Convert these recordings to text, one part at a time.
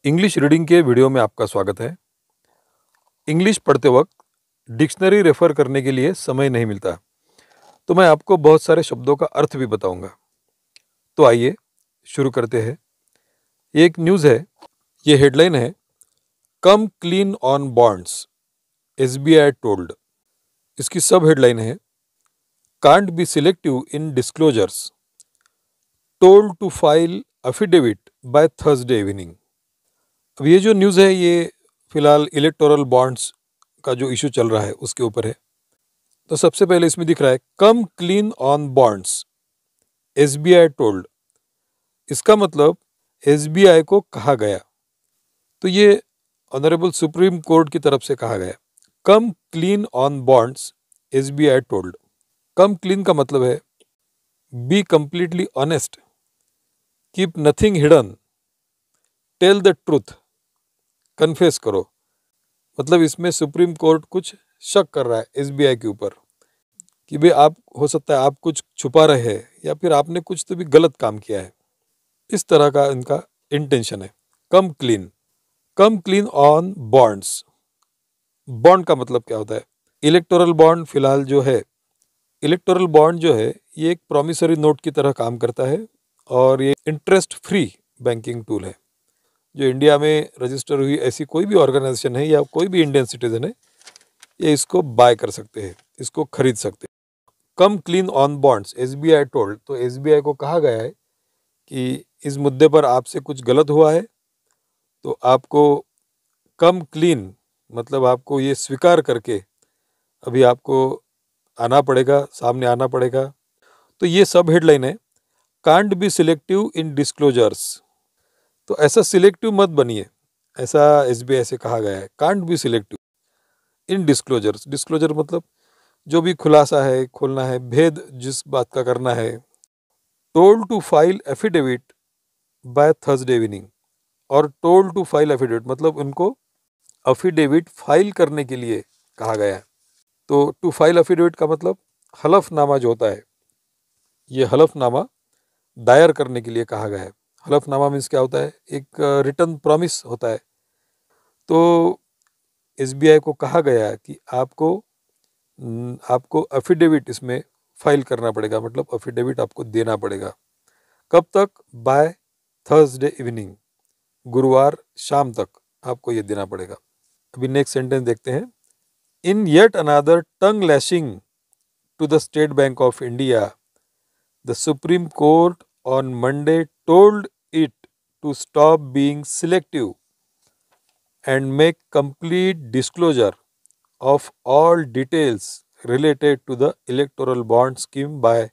English reading के video में आपका स्वागत है। इंग्लिश पढ़ते वक्त डिक्शनरी रेफर करने के लिए समय नहीं मिलता, तो मैं आपको बहुत सारे शब्दों का अर्थ भी बताऊंगा। तो आइए शुरू करते हैं। ये एक न्यूज़ है, ये हेडलाइन है, come clean on bonds, SBI told. इसकी सब हेडलाइन है, can't be selective in disclosures, told to file affidavit by Thursday evening. अब ये जो न्यूज़ है, ये फिलहाल इलेक्टोरल बॉन्ड्स का जो इशू चल रहा है उसके ऊपर है। तो सबसे पहले इसमें दिख रहा है, come clean on bonds, SBI told. इसका मतलब एसबीआई को कहा गया, तो ये ऑनरेबल सुप्रीम कोर्ट की तरफ से कहा गया। Come clean on bonds, SBI told. Come clean का मतलब है be completely honest, keep nothing hidden, tell the truth, confess करो। मतलब इसमें सुप्रीम कोर्ट कुछ शक कर रहा है एसबीआई के ऊपर कि भाई आप, हो सकता है आप कुछ छुपा रहे हैं या फिर आपने कुछ तो भी गलत काम किया है। इस तरह का इनका इंटेंशन है। Come clean, come clean on bonds. Bond का मतलब क्या होता है? इलेक्टोरल बॉन्ड फिलहाल जो है, इलेक्टोरल बॉन्ड जो है ये एक प्रॉमिसरी नोट की तरह काम करता है और ये इंटरेस्ट फ्री बैंकिंग टूल है। जो इंडिया में रजिस्टर हुई ऐसी कोई भी ऑर्गेनाइजेशन है या कोई भी इंडियन सिटीजन है, ये इसको बाय कर सकते हैं, इसको खरीद सकते हैं। कम clean on bonds, SBI told. तो एसबीआई को कहा गया है कि इस मुद्दे पर आपसे कुछ गलत हुआ है, तो आपको कम क्लीन, मतलब आपको ये स्वीकार करके अभी आपको आना पड़ेगा, सामने आना पड़ेगा। तो ये सब हेडलाइन है, can't be selective in disclosures. तो ऐसा सिलेक्टिव मत बनिए, ऐसा एसबीआई से कहा गया है। Can't be selective in disclosures. Disclosure मतलब जो भी खुलासा है, खोलना है, भेद जिस बात का करना है। Told to file affidavit by Thursday evening, और टोल्ड टू फाइल एफिडेविट मतलब उनको अफिडेविट फाइल करने के लिए कहा गया है। तो टू फाइल एफिडेविट का मतलब हलफनामा जो होता है, ये हलफनामा दायर करने के लिए कहा गया है। हलफनामा मीन्स क्या होता है? एक रिटर्न प्रॉमिस होता है। तो एसबीआई को कहा गया है कि आपको अफिडेविट इसमें फाइल करना पड़ेगा, मतलब अफिडेविट आपको देना पड़ेगा। कब तक? बाय थर्सडे इवनिंग, गुरुवार शाम तक आपको ये देना पड़ेगा। अभी नेक्स्ट सेंटेंस देखते हैं। In yet another tongue lashing to the State Bank of India, the Supreme Court on Monday told it to stop being selective and make complete disclosure of all details related to the electoral bond scheme by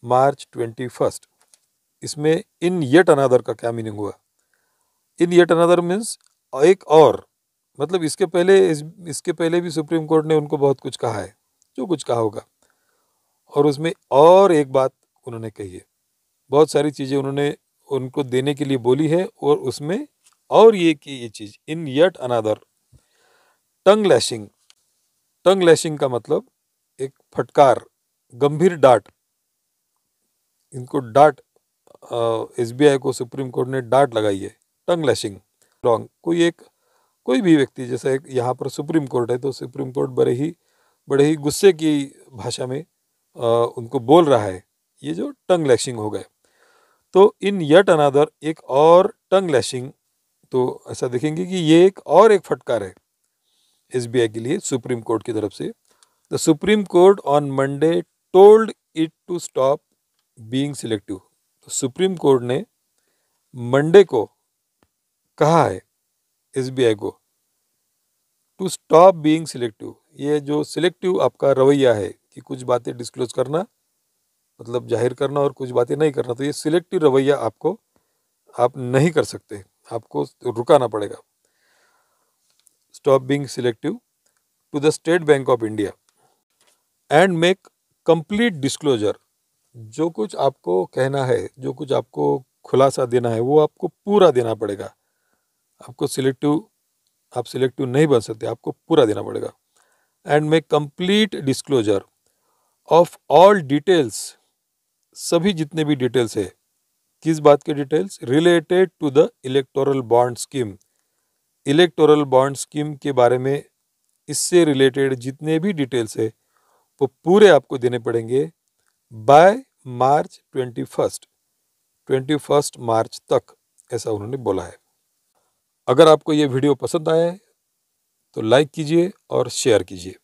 March 21st। इसमें इन yet another का क्या meaning हुआ? इन yet another means एक और, मतलब इसके पहले भी सुप्रीम कोर्ट ने उनको बहुत कुछ कहा है, जो कुछ कहा होगा, और उसमें और एक बात उन्होंने कही है। बहुत सारी चीज़ें उन्होंने उनको देने के लिए बोली है, और उसमें और ये कि ये चीज़ in yet another. Tongue lashing, tongue lashing का मतलब एक फटकार, गंभीर डांट। इनको डांट, एसबीआई को सुप्रीम कोर्ट ने डांट लगाई है। टंग लैशिंग रॉन्ग। कोई भी व्यक्ति, जैसा एक यहाँ पर सुप्रीम कोर्ट है, तो सुप्रीम कोर्ट बड़े ही गुस्से की भाषा में उनको बोल रहा है, ये जो टंग लैशिंग हो गए। तो इन येट अनदर एक और टंग लैशिंग, तो ऐसा देखेंगे कि ये एक फटकार है एसबीआई के लिए सुप्रीम कोर्ट की तरफ से। The Supreme Court on Monday told it to stop being selective. तो सुप्रीम कोर्ट ने मंडे को कहा है एसबीआई को टू स्टॉप बीइंग सिलेक्टिव। ये जो सिलेक्टिव आपका रवैया है कि कुछ बातें डिस्क्लोज करना, मतलब जाहिर करना, और कुछ बातें नहीं करना, तो ये सिलेक्टिव रवैया आप नहीं कर सकते, आपको रुकाना पड़ेगा। Stop being selective to the State Bank of India and make complete disclosure. जो कुछ आपको कहना है, जो कुछ आपको खुलासा देना है, वो आपको पूरा देना पड़ेगा। आप सिलेक्टिव नहीं बन सकते, आपको पूरा देना पड़ेगा। And make complete disclosure of all details, सभी जितने भी डिटेल्स है किस बात के details? Related to the electoral bond scheme. Electoral bond scheme के बारे में, इससे रिलेटेड जितने भी डिटेल्स है वो पूरे आपको देने पड़ेंगे बाय मार्च 21 मार्च तक, ऐसा उन्होंने बोला है। अगर आपको ये वीडियो पसंद आया है तो लाइक कीजिए और शेयर कीजिए।